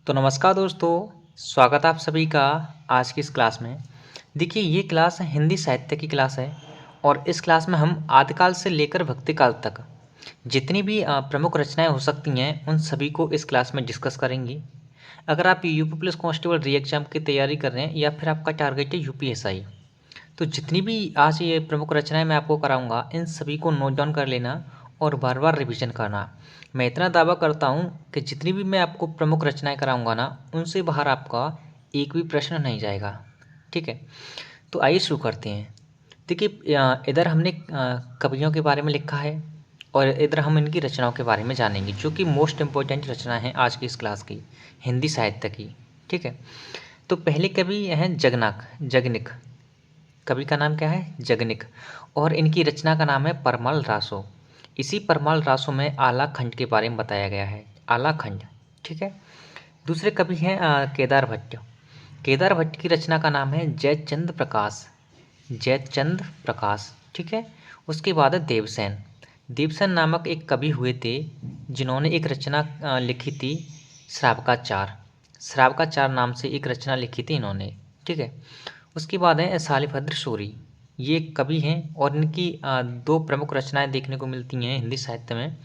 तो नमस्कार दोस्तों, स्वागत है आप सभी का आज की इस क्लास में। देखिए ये क्लास हिंदी साहित्य की क्लास है और इस क्लास में हम आदिकाल से लेकर भक्तिकाल तक जितनी भी प्रमुख रचनाएं हो सकती हैं उन सभी को इस क्लास में डिस्कस करेंगे। अगर आप यूपी पुलिस कांस्टेबल री एग्जाम की तैयारी कर रहे हैं या फिर आपका टारगेट है यूपीएसआई, तो जितनी भी आज ये प्रमुख रचनाएं मैं आपको कराऊंगा इन सभी को नोट डाउन कर लेना और बार बार रिवीजन करना। मैं इतना दावा करता हूं कि जितनी भी मैं आपको प्रमुख रचनाएं कराऊंगा ना उनसे बाहर आपका एक भी प्रश्न नहीं जाएगा। ठीक है, तो आइए शुरू करते हैं। देखिए इधर हमने कवियों के बारे में लिखा है और इधर हम इनकी रचनाओं के बारे में जानेंगे जो कि मोस्ट इम्पोर्टेंट रचना है आज की इस क्लास की हिंदी साहित्य की। ठीक है, तो पहले कवि हैं जगनिक। कवि का नाम क्या है? जगनिक। और इनकी रचना का नाम है परमल रासो। इसी परमल रासो में आला खंड के बारे में बताया गया है, आला खंड। ठीक है, दूसरे कवि हैं केदार भट्ट। केदार भट्ट की रचना का नाम है जयचंद प्रकाश, जयचंद प्रकाश। ठीक है, उसके बाद है देवसेन। देवसेन नामक एक कवि हुए थे जिन्होंने एक रचना लिखी थी श्रावकाचार। श्रावकाचार नाम से एक रचना लिखी थी इन्होंने। ठीक है, उसके बाद है शालिभद्र सूरी। ये एक कवि हैं और इनकी दो प्रमुख रचनाएं देखने को मिलती हैं हिंदी साहित्य में।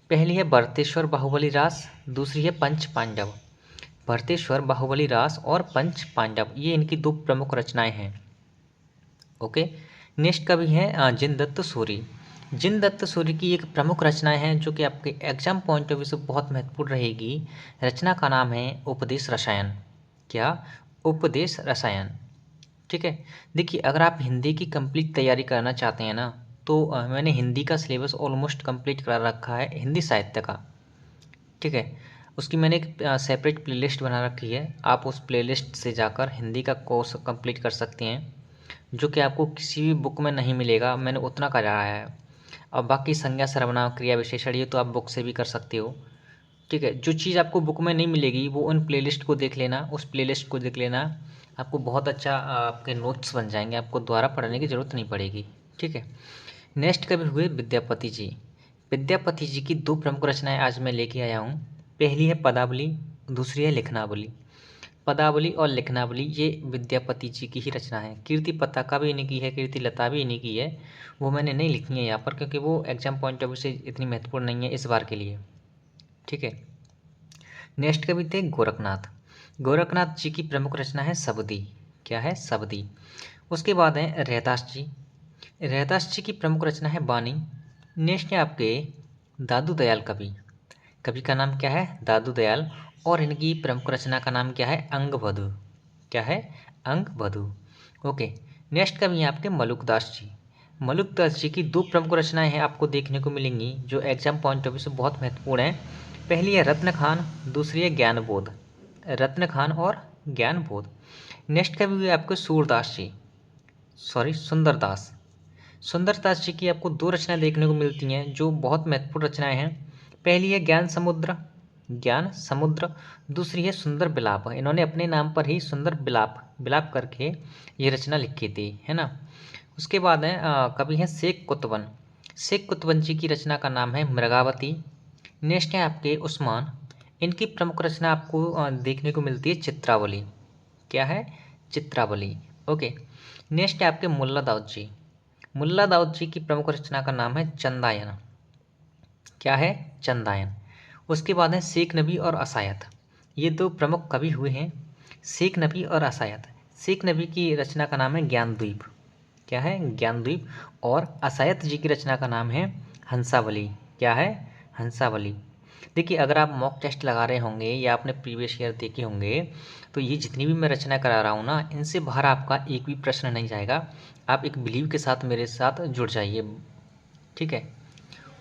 पहली है भरतेश्वर बाहुबली रास, दूसरी है पंच पांडव। भरतेश्वर बाहुबली रास और पंच पांडव ये इनकी दो प्रमुख रचनाएं हैं। ओके, नेक्स्ट कवि हैं जिनदत्त सूरी। जिनदत्त सूरी की एक प्रमुख रचनाएं हैं जो कि आपके एग्जाम पॉइंट ऑफ व्यू से बहुत महत्वपूर्ण रहेगी। रचना का नाम है उपदेश रसायन। क्या? उपदेश रसायन। ठीक है, देखिए अगर आप हिंदी की कंप्लीट तैयारी करना चाहते हैं ना तो मैंने हिंदी का सिलेबस ऑलमोस्ट कंप्लीट करा रखा है हिंदी साहित्य का। ठीक है, उसकी मैंने एक सेपरेट प्लेलिस्ट बना रखी है, आप उस प्लेलिस्ट से जाकर हिंदी का कोर्स कंप्लीट कर सकते हैं जो कि आपको किसी भी बुक में नहीं मिलेगा, मैंने उतना कराया है। अब बाकी संज्ञा सर्वनाम क्रिया विशेषण ये तो आप बुक से भी कर सकते हो। ठीक है, जो चीज़ आपको बुक में नहीं मिलेगी वो उन प्लेलिस्ट को देख लेना, उस प्लेलिस्ट को देख लेना, आपको बहुत अच्छा आपके नोट्स बन जाएंगे, आपको दोबारा पढ़ने की ज़रूरत नहीं पड़ेगी। ठीक है, नेक्स्ट कवि हुए विद्यापति जी। विद्यापति जी की दो प्रमुख रचनाएं आज मैं लेके आया हूँ। पहली है पदावली, दूसरी है लिखनावली। पदावली और लिखनावली ये विद्यापति जी की ही रचना है। कीर्ति पताका भी इन्हीं की है, कीर्ति लता भी इन्हीं की है। वो मैंने नहीं लिखी है यहाँ पर क्योंकि वो एग्जाम पॉइंट ऑफ व्यू से इतनी महत्वपूर्ण नहीं है इस बार के लिए। ठीक है, नेक्स्ट कवि थे गोरखनाथ। गोरखनाथ जी की प्रमुख रचना है सब्दी। क्या है? सब्दी। उसके बाद है रहदास जी। रहदास जी की प्रमुख रचना है बानी। नेक्स्ट है आपके दादू दयाल कवि। कवि का नाम क्या है? दादू दयाल। और इनकी प्रमुख रचना का नाम क्या है? अंगबधु। क्या है? अंगबधु। ओके, नेक्स्ट कवि हैं आपके मलुकदास जी। मलुकदास जी की दो प्रमुख रचनाएं हैं आपको देखने को मिलेंगी जो एग्जाम पॉइंट ऑफ व्यू से बहुत महत्वपूर्ण है। पहली है रत्न खान, दूसरी है ज्ञानबोध। रत्न खान और ज्ञानबोध। नेक्स्ट कवि हुए आपके सूरदास जी, सॉरी सुंदरदास। सुंदरदास जी की आपको दो रचनाएं देखने को मिलती हैं जो बहुत महत्वपूर्ण रचनाएं हैं। पहली है ज्ञान समुद्र, ज्ञान समुद्र। दूसरी है सुंदर विलाप। इन्होंने अपने नाम पर ही सुंदर विलाप विलाप करके ये रचना लिखी थी, है ना। उसके बाद है कवि हैं शेख कुतवन। शेख कुतवन जी की रचना का नाम है मृगावती। नेक्स्ट है आपके उस्मान। इनकी प्रमुख रचना आपको देखने को मिलती है चित्रावली। क्या है? चित्रावली। ओके, नेक्स्ट है आपके मुल्ला दाऊद जी। मुल्ला दाऊद जी की प्रमुख रचना का नाम है चंदायन। क्या है? चंदायन। उसके बाद है शेख नबी और असायत। ये दो प्रमुख कवि हुए हैं, शेख नबी और असायत। शेख नबी की रचना का नाम है ज्ञानद्वीप। क्या है? ज्ञानद्वीप। और असायत जी की रचना का नाम है हंसावली। क्या है? हंसावली। देखिए अगर आप मॉक टेस्ट लगा रहे होंगे या आपने प्रीवियस ईयर देखे होंगे तो ये जितनी भी मैं रचना करा रहा हूँ ना इनसे बाहर आपका एक भी प्रश्न नहीं जाएगा। आप एक बिलीव के साथ मेरे साथ जुड़ जाइए। ठीक है,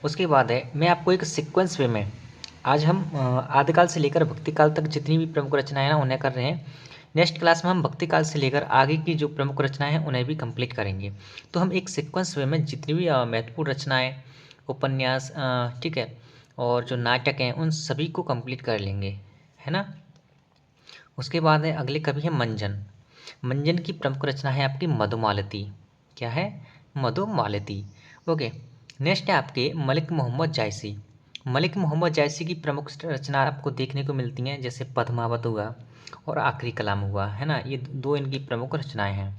उसके बाद है मैं आपको एक सीक्वेंस वे में आज हम आदिकाल से लेकर भक्तिकाल तक जितनी भी प्रमुख रचनाएं ना उन्हें कर रहे हैं। नेक्स्ट क्लास में हम भक्तिकाल से लेकर आगे की जो प्रमुख रचनाएं हैं उन्हें भी कंप्लीट करेंगे। तो हम एक सीक्वेंस वे में जितनी भी महत्वपूर्ण रचनाएं, उपन्यास, ठीक है, और जो नाटक हैं उन सभी को कंप्लीट कर लेंगे, है ना। उसके बाद है अगले कवि हैं मंजन। मंजन की प्रमुख रचना है आपकी मधुमालती। क्या है? मधुमालती। ओके, नेक्स्ट है आपके मलिक मोहम्मद जायसी। मलिक मोहम्मद जायसी की प्रमुख रचना आपको देखने को मिलती हैं, जैसे पद्मावत हुआ और आखिरी कलाम हुआ, है ना। ये दो इनकी प्रमुख रचनाएं हैं।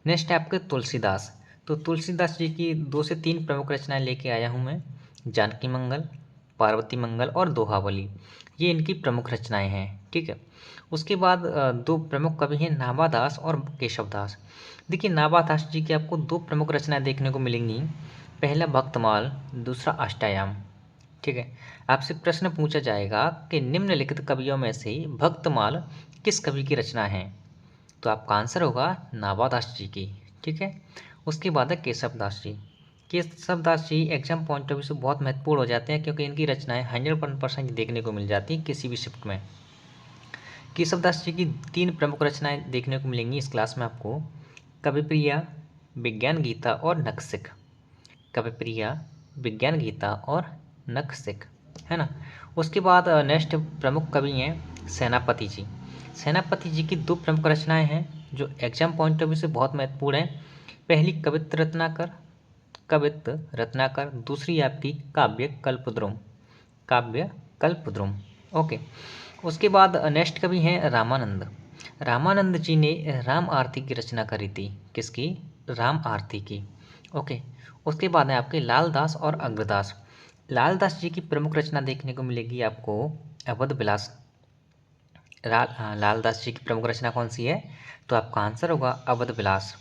नेक्स्ट है आपके तुलसीदास। तो तुलसीदास जी की 2 से 3 प्रमुख रचनाएं लेके आया हूँ मैं। जानकी मंगल, पार्वती मंगल और दोहावली, ये इनकी प्रमुख रचनाएं हैं। ठीक है। उसके बाद 2 प्रमुख कवि हैं, नाभादास और केशवदास। देखिए नाभादास जी की आपको 2 प्रमुख रचनाएं देखने को मिलेंगी। पहला भक्तमाल, दूसरा अष्टायाम। ठीक है। आपसे प्रश्न पूछा जाएगा कि निम्नलिखित कवियों में से भक्तमाल किस कवि की रचना है, तो आपका आंसर होगा नाभादास जी की। ठीक है। उसके बाद है केशवदास जी। केशवदास जी एग्जाम पॉइंट ऑफ व्यू से बहुत महत्वपूर्ण हो जाते हैं, क्योंकि इनकी रचनाएं 100% देखने को मिल जाती हैं किसी भी शिफ्ट में। केशवदास जी की 3 प्रमुख रचनाएं देखने को मिलेंगी इस क्लास में आपको। कविप्रिया, विज्ञान गीता और नखशिख। कविप्रिया, विज्ञान गीता और नखशिख, है ना। उसके बाद नेक्स्ट प्रमुख कवि हैं सेनापति जी। सेनापति जी की 2 प्रमुख रचनाएं हैं जो एग्जाम पॉइंट ऑफ व्यू से बहुत महत्वपूर्ण है। पहली कवित्त रत्नाकर, दूसरी आपकी काव्य कल्पद्रुम। काव्य कल्पद्रुम। ओके। उसके बाद नेक्स्ट कवि हैं रामानंद। रामानंद जी ने राम आरती की रचना करी थी। किसकी? राम आरती की। ओके। उसके बाद है आपके लालदास और अग्रदास। लालदास जी की प्रमुख रचना देखने को मिलेगी आपको अवध विलास। लालदास जी की प्रमुख रचना कौन सी है, तो आपका आंसर होगा अवध विलास।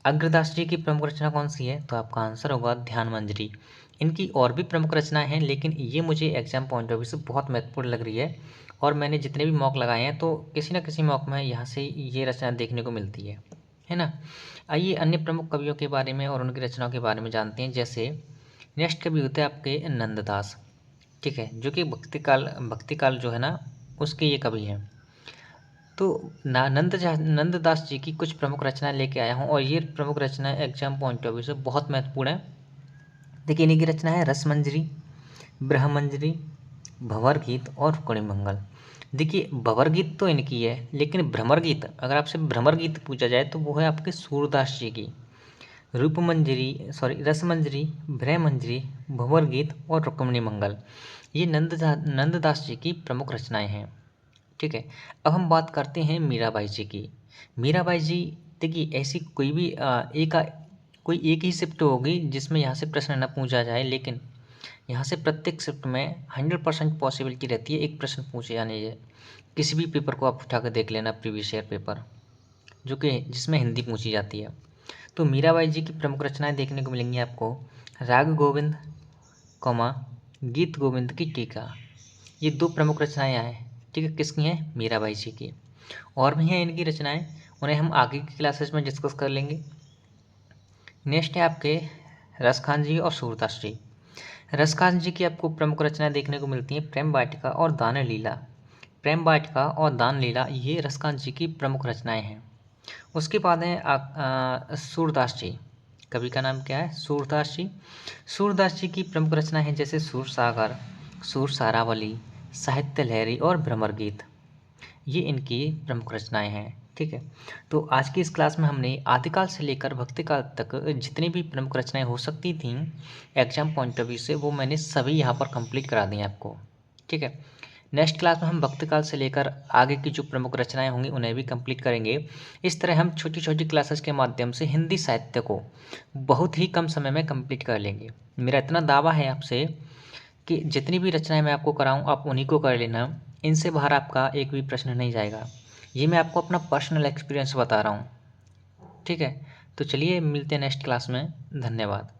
अग्रदास जी की प्रमुख रचना कौन सी है, तो आपका आंसर होगा ध्यान मंजरी। इनकी और भी प्रमुख रचनाएं हैं, लेकिन ये मुझे एग्जाम पॉइंट ऑफ व्यू से बहुत महत्वपूर्ण लग रही है, और मैंने जितने भी मॉक लगाए हैं तो किसी न किसी मॉक में यहाँ से ये रचना देखने को मिलती है ना। आइए अन्य प्रमुख कवियों के बारे में और उनकी रचनाओं के बारे में जानते हैं। जैसे नेक्स्ट कवि होते हैं आपके नंददास। ठीक है, जो कि भक्तिकाल जो है ना, उसके ये कवि हैं। तो नंददास जी की कुछ प्रमुख रचनाएं लेके आया हूँ, और ये प्रमुख रचनाएं एग्जाम पॉइंट ऑफ व्यू से बहुत महत्वपूर्ण है। देखिए इन्हीं की रचना है रसमंजरी, ब्रह्मंजरी, भंवर गीत और रुक्मिणी मंगल। देखिए भंवर गीत तो इनकी है, लेकिन भ्रमर गीत, अगर आपसे भ्रमर गीत पूछा जाए तो वो है आपके सूरदास जी की। रसमंजरी, ब्रह्मंजरी, भंवर गीत और रुक्मिणी मंगल, ये नंददास जी की प्रमुख रचनाएं हैं। ठीक है। अब हम बात करते हैं मीराबाई जी की। मीराबाई जी, देखिए ऐसी कोई एक ही शिफ्ट होगी जिसमें यहाँ से प्रश्न न पूछा जाए, लेकिन यहाँ से प्रत्येक शिफ्ट में 100% पॉसिबिलिटी रहती है एक प्रश्न पूछे जाने की। किसी भी पेपर को आप उठा कर देख लेना, प्रीवियस ईयर पेपर जो कि जिसमें हिंदी पूछी जाती है। तो मीराबाई जी की प्रमुख रचनाएं देखने को मिलेंगी आपको राग गोविंद, गीत गोविंद की टीका। ये 2 प्रमुख रचनाएं हैं। ठीक है, किसकी हैं? मीराबाई जी की। और भी हैं इनकी रचनाएं, उन्हें हम आगे की क्लासेस में डिस्कस कर लेंगे। नेक्स्ट है आपके रसखान जी और सूरदास जी। रसखान जी की आपको प्रमुख रचनाएं देखने को मिलती हैं प्रेम वाटिका और दान लीला। प्रेम वाटिका और दान लीला, ये रसखान जी की प्रमुख रचनाएं हैं। उसके बाद है सूरदास जी। कवि का नाम क्या है? सूरदास जी। सूरदास जी की प्रमुख रचना है जैसे सूरसागर, सूर सारावली, साहित्य लहरी और भ्रमर गीत, ये इनकी प्रमुख रचनाएं हैं। ठीक है। तो आज की इस क्लास में हमने आदिकाल से लेकर भक्तिकाल तक जितनी भी प्रमुख रचनाएं हो सकती थीं एग्जाम पॉइंट ऑफ व्यू से, वो मैंने सभी यहाँ पर कंप्लीट करा दी हैं आपको। ठीक है। नेक्स्ट क्लास में हम भक्तिकाल से लेकर आगे की जो प्रमुख रचनाएं होंगी उन्हें भी कंप्लीट करेंगे। इस तरह हम छोटी छोटी क्लासेस के माध्यम से हिंदी साहित्य को बहुत ही कम समय में कंप्लीट कर लेंगे। मेरा इतना दावा है आपसे कि जितनी भी रचनाएं मैं आपको कराऊं आप उन्हीं को कर लेना, इनसे बाहर आपका एक भी प्रश्न नहीं जाएगा। ये मैं आपको अपना पर्सनल एक्सपीरियंस बता रहा हूँ। ठीक है। तो चलिए मिलते हैं नेक्स्ट क्लास में। धन्यवाद।